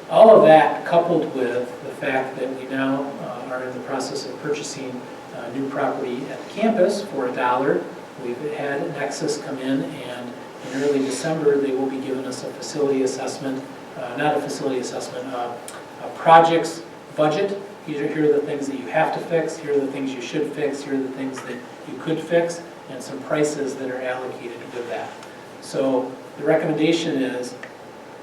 Speaker 4: All of that coupled with the fact that we now are in the process of purchasing new property at the campus for $1. We've had Nexus come in, and in early December they will be giving us a facility assessment, not a facility assessment, a projects budget. Here are the things that you have to fix, here are the things you should fix, here are the things that you could fix, and some prices that are allocated with that. So the recommendation is,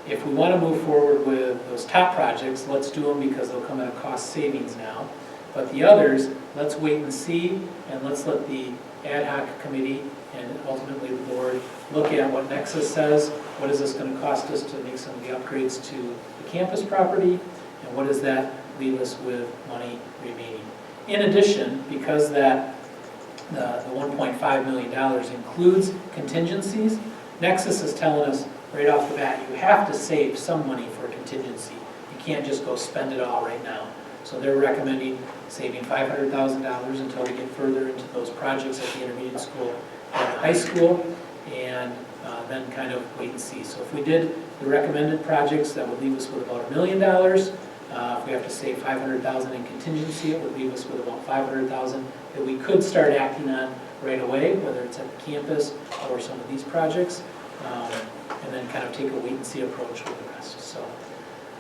Speaker 4: if we want to move forward with those top projects, let's do them because they'll come at a cost savings now. But the others, let's wait and see, and let's let the ad hoc committee and ultimately the board look at what Nexus says, what is this going to cost us to make some of the upgrades to the campus property, and what does that leave us with money remaining. In addition, because that the $1.5 million includes contingencies. Nexus is telling us right off the bat, you have to save some money for contingency. You can't just go spend it all right now. So they're recommending saving $500,000 until we get further into those projects at the intermediate school and the high school, and then kind of wait and see. So if we did the recommended projects, that would leave us with about $1 million. If we have to save $500,000 in contingency, it would leave us with about $500,000 that we could start acting on right away, whether it's at the campus or some of these projects, and then kind of take a wait-and-see approach with the rest. So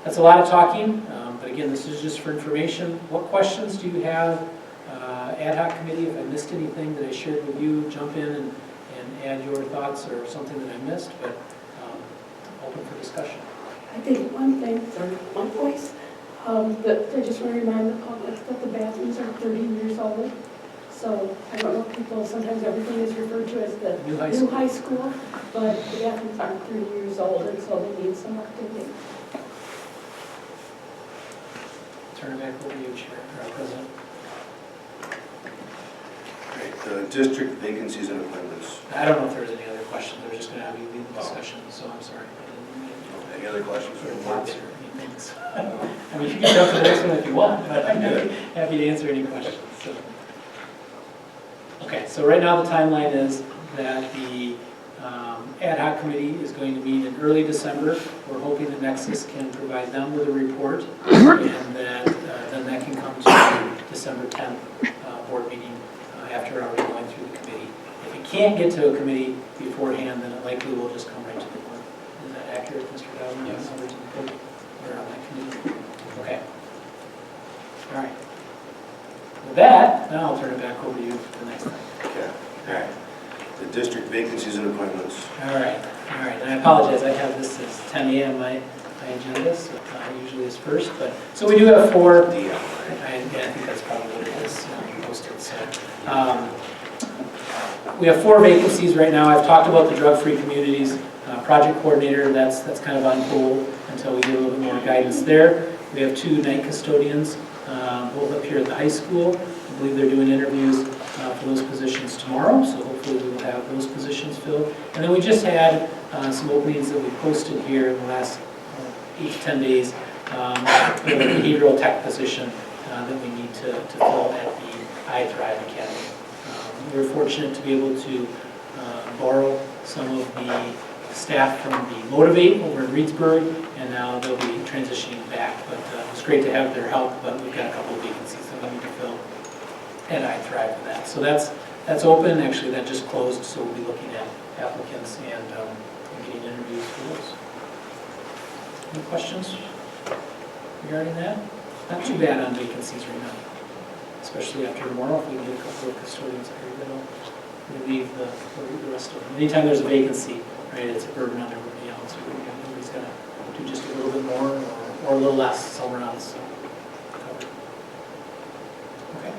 Speaker 4: that's a lot of talking, but again, this is just for information. What questions do you have? Ad hoc committee, if I missed anything that I shared with you, jump in and add your thoughts or something that I missed, but open for discussion.
Speaker 11: I think one thing, one place, that I just want to remind the public that the bathrooms are 30 years old. So I don't know if people, sometimes everything is referred to as the
Speaker 4: New high
Speaker 11: new
Speaker 4: school.
Speaker 11: high school, but the bathrooms aren't 30 years old, and so they need some updating.
Speaker 4: Turn it back over to you, Chair, or President.
Speaker 2: Great. District vacancies and appointments.
Speaker 4: I don't know if there's any other questions. We're just going to have you lead the discussion, so I'm sorry.
Speaker 2: Any other questions?
Speaker 4: Or thoughts or anything. I mean, you can jump to the next one if you want, but I'm happy to answer any questions. So. Okay, so right now the timeline is that the ad hoc committee is going to meet in early December. We're hoping that Nexus can provide them with a report, and that then that can come to the December 10th board meeting after already going through the committee. If it can't get to a committee beforehand, then it likely will just come right to the board. Is that accurate, Mr. Dowden?
Speaker 6: Yes.
Speaker 4: We're on that committee. Okay. All right. With that, now I'll turn it back over to you for the next thing.
Speaker 2: Okay. All right. The district vacancies and appointments.
Speaker 4: All right. And I apologize, I have this as 10 a.m. my agenda, so usually is first, but, so we do have four.
Speaker 2: Yeah.
Speaker 4: I think that's probably what it is posted, so. We have 4 vacancies right now. I've talked about the drug-free communities project coordinator. That's kind of on hold until we get a little bit more guidance there. We have 2 night custodians, both up here at the high school. I believe they're doing interviews for those positions tomorrow, so hopefully we will have those positions filled. And then we just had some openings that we posted here in the last 8 to 10 days, a behavioral tech position that we need to fill at the iThrive Academy. We were fortunate to be able to borrow some of the staff from the Motivate over in Reedsburg, and now they'll be transitioning back. But it was great to have their help, but we've got a couple of vacancies that we need to fill, and iThrive for that. So that's open. Actually, that just closed, so we'll be looking at applicants and getting interviews for those. Any questions regarding that? Not too bad on vacancies right now, especially after tomorrow. If we can get a couple of custodians here, that'll relieve the rest of them. Anytime there's a vacancy, right, it's a burden on everybody else. Everybody's got to do just a little bit more or a little less somewhere else. So, okay.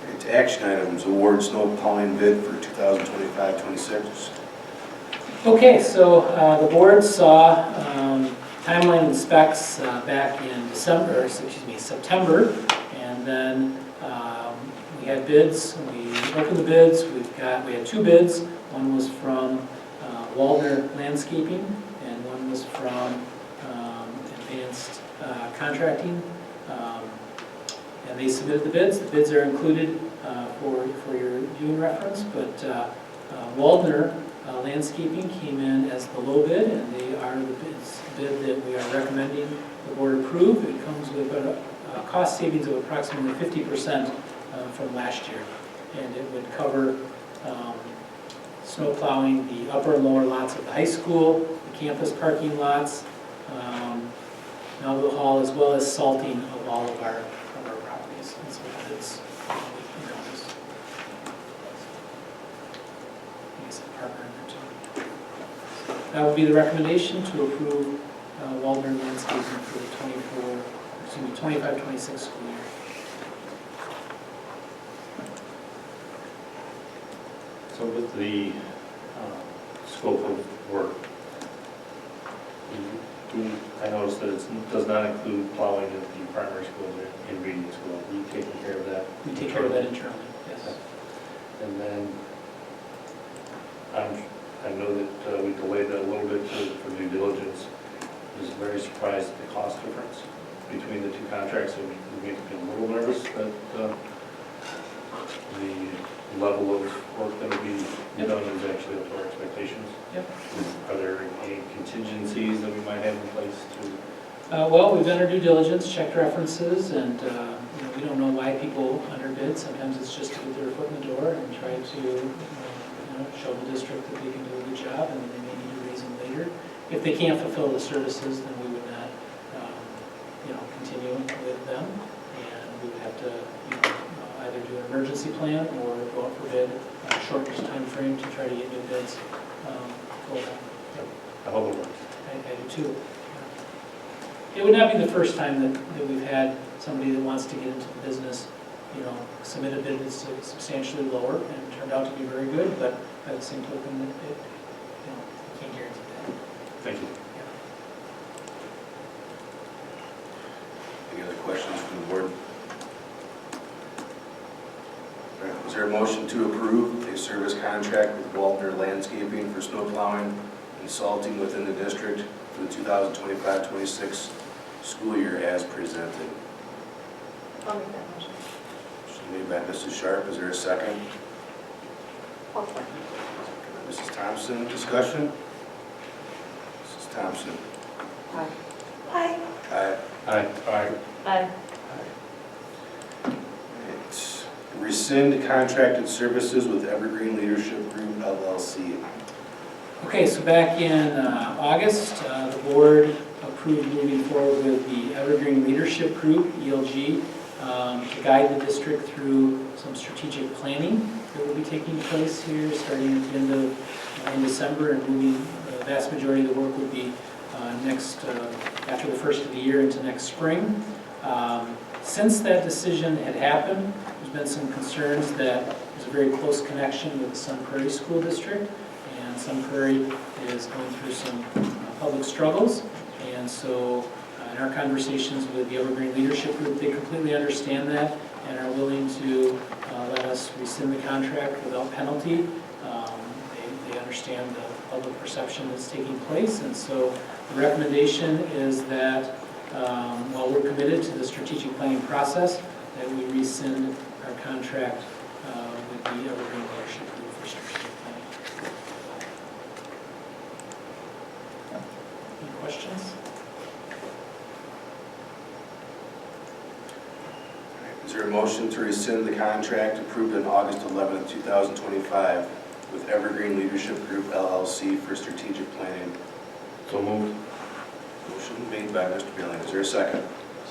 Speaker 2: Great. To action items, award snow plowing bid for 2025-26.
Speaker 4: Okay, so the board saw timeline and specs back in September, and then we had bids. We opened the bids. We had 2 bids. One was from Waldner Landscaping, and one was from Advanced Contracting. And they submitted the bids. The bids are included for your viewing reference, but Waldner Landscaping came in as the low bid, and they are the bid that we are recommending the board approve. It comes with a cost savings of approximately 50% from last year, and it would cover snow plowing the upper and lower lots of the high school, the campus parking lots, Melville Hall, as well as salting of all of our properties. That's what it is. Partner in there too. That would be the recommendation to approve Waldner Landscaping for the 25-26 school year.
Speaker 6: So with the scope of work, I noticed notice that it does not include plowing at the primary schools and reading school. We taking care of that?
Speaker 4: We take care of that internally, yes.
Speaker 6: And then, I know that we delayed that a little bit for due diligence. I was very surprised at the cost difference between the two contracts. It made me a little nervous that the level of work that would be done is actually up to our expectations.
Speaker 4: Yep.
Speaker 6: Are there any contingencies that we might have in place to?
Speaker 4: Well, we've done our due diligence, checked references, and we don't know why people underbid. Sometimes it's just to get their foot in the door and try to show the district that they can do a good job, and then they may need to raise them later. If they can't fulfill the services, then we would not, continue with them, and we would have to either do an emergency plan or go out for bid, shorten the time frame to try to get new bids.
Speaker 6: I hope it works.
Speaker 4: I do too. It would not be the first time that we've had somebody that wants to get into the business, submit a bid that's substantially lower and turned out to be very good, but by the same token, you can't guarantee that.
Speaker 6: Thank you.
Speaker 2: Any other questions from the board? All right, is there a motion to approve a service contract with Walter Landscaping for snow plowing and salting within the district for the 2025-26 school year as presented?
Speaker 1: I'll make that motion.
Speaker 2: Motion made by Mrs. Sharp. Is there a second?
Speaker 1: I'll second.
Speaker 2: Mrs. Thompson, discussion? Mrs. Thompson.
Speaker 1: Aye. Aye.
Speaker 2: Aye.
Speaker 6: Aye. Aye.
Speaker 1: Aye.
Speaker 2: Right. Rescind contracted services with Evergreen Leadership Group LLC.
Speaker 4: Okay, so back in August, the board approved moving forward with the Evergreen Leadership Group, ELG, to guide the district through some strategic planning that will be taking place here starting at the end of in December, and moving the vast majority of the work would be after the first of the year into next spring. Since that decision had happened, there's been some concerns that there's a very close connection with the Sun Prairie School District, and Sun Prairie is going through some public struggles, and so in our conversations with the Evergreen Leadership Group, they completely understand that and are willing to let us rescind the contract without penalty. They understand the public perception that's taking place, and so the recommendation is that while we're committed to the strategic planning process, that we rescind our contract with the Evergreen Leadership Group for strategic planning. Any questions?
Speaker 2: Is there a motion to rescind the contract approved on August 11th, 2025 with Evergreen Leadership Group LLC for strategic planning?
Speaker 6: So moved.
Speaker 2: Motion made by Mr. Billing. Is there a second?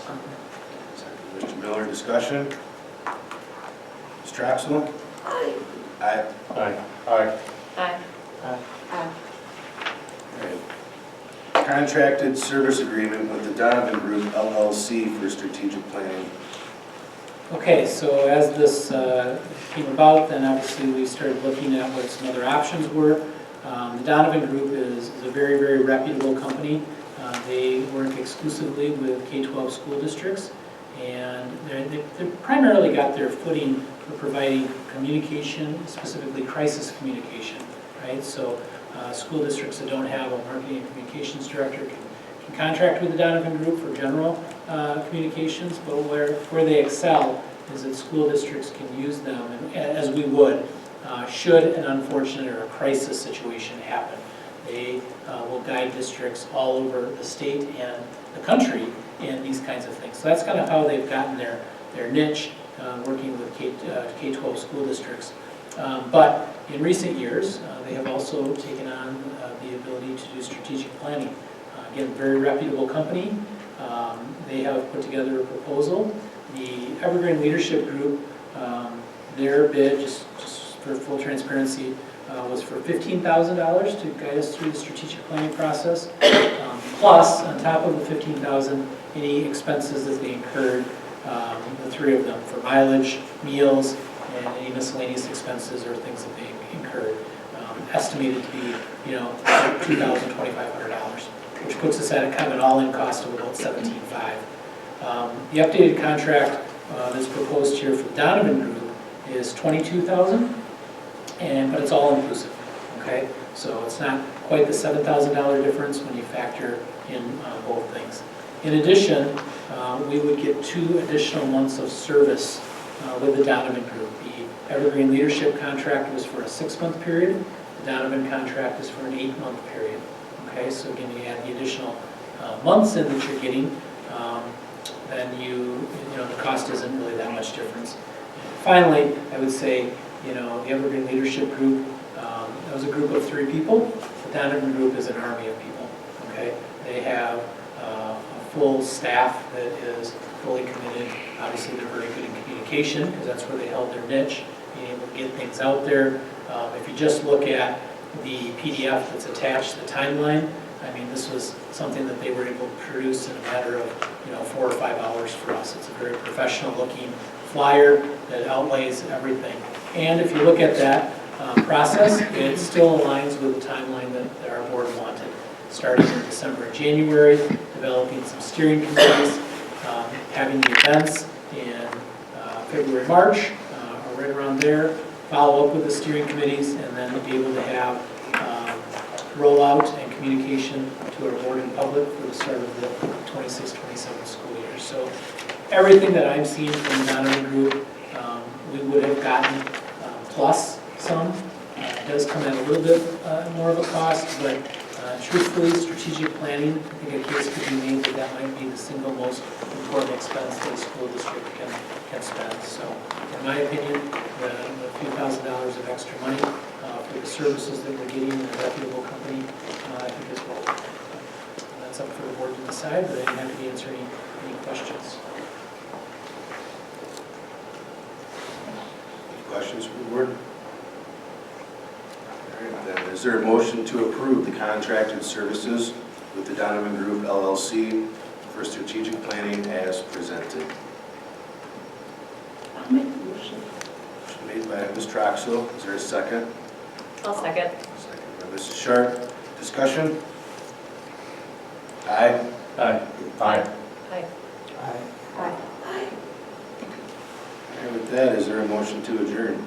Speaker 2: Second, Mr. Miller. Discussion? Ms. Troxel?
Speaker 1: Aye.
Speaker 2: Aye.
Speaker 6: Aye. Aye.
Speaker 1: Aye. Aye.
Speaker 2: Right. Contracted service agreement with the Donovan Group LLC for strategic planning.
Speaker 4: Okay, so as this came about, then obviously we started looking at what some other options were. The Donovan Group is a very, very reputable company. They work exclusively with K-12 school districts, and they primarily got their footing for providing communication, specifically crisis communication, right? So school districts that don't have a marketing and communications director can contract with the Donovan Group for general communications, but where they excel is that school districts can use them, and, as we would, should an unfortunate or a crisis situation happen. They will guide districts all over the state and the country in these kinds of things. So that's kind of how they've gotten their niche, working with K-12 school districts. But in recent years, they have also taken on the ability to do strategic planning. Again, very reputable company. They have put together a proposal. The Evergreen Leadership Group, their bid, just for full transparency, was for $15,000 to guide us through the strategic planning process. Plus, on top of the $15,000, any expenses that they incurred, the three of them, for mileage, meals, and any miscellaneous expenses or things that they incurred, estimated to be, $2,000, $2,500. which puts us at a kind of an all-in cost of about $17,500. The updated contract that's proposed here for the Donovan Group is $22,000, but it's all inclusive, okay? So it's not quite the $7,000 difference when you factor in both things. In addition, we would get 2 additional months of service with the Donovan Group. The Evergreen Leadership contract was for a 6-month period. The Donovan contract is for an 8-month period. Okay, so again, you add the additional months in that you're getting, then you know the cost isn't really that much difference. And finally, I would say, you know, the Evergreen Leadership Group, that was a group of 3 people. The Donovan Group is an army of people. Okay, they have a full staff that is fully committed. Obviously, they're very good in communication because that's where they held their niche, being able to get things out there. If you just look at the PDF that's attached, the timeline, I mean, this was something that they were able to produce in a matter of, you know, 4 or 5 hours for us. It's a very professional looking flyer that outlays everything. And if you look at that process, it still aligns with the timeline that our board wanted. Starting in December and January, developing some steering committees, having the events in February, March, or right around there, follow up with the steering committees, and then be able to have rollout and communication to our board and public for the start of the 26-27 school year. So everything that I'm seeing from the Donovan Group, we would have gotten plus some. It does come at a little bit more of a cost, but truthfully, strategic planning, I think a case could be made that that might be the single most important expense that a school district can spend. So in my opinion, the few $1,000s of extra money for the services that we're getting in a reputable company, I think is well. That's up for the board to decide, but I'm happy to answer any questions.
Speaker 2: Questions from the board? All right, then, is there a motion to approve the contracted services with the Donovan Group LLC for strategic planning as presented?
Speaker 11: I'll make the motion.
Speaker 2: Motion made by Ms. Troxel. Is there a second?
Speaker 1: I'll second.
Speaker 2: Second by Mrs. Sharp. Discussion? Aye.
Speaker 6: Aye.
Speaker 8: Aye.
Speaker 9: Aye.
Speaker 11: Aye.
Speaker 2: All right, with that, is there a motion to adjourn?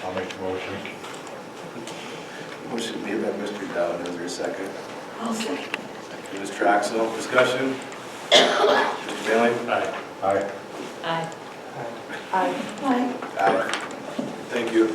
Speaker 5: I'll make the motion.
Speaker 2: Motion made by Mr. Dowd. Is there a second?
Speaker 11: I'll second.
Speaker 2: Second by Ms. Troxel. Discussion? Mr. Bailey?
Speaker 6: Aye.
Speaker 5: Aye.
Speaker 1: Aye.
Speaker 11: Aye. Aye.
Speaker 2: Aye. Thank you.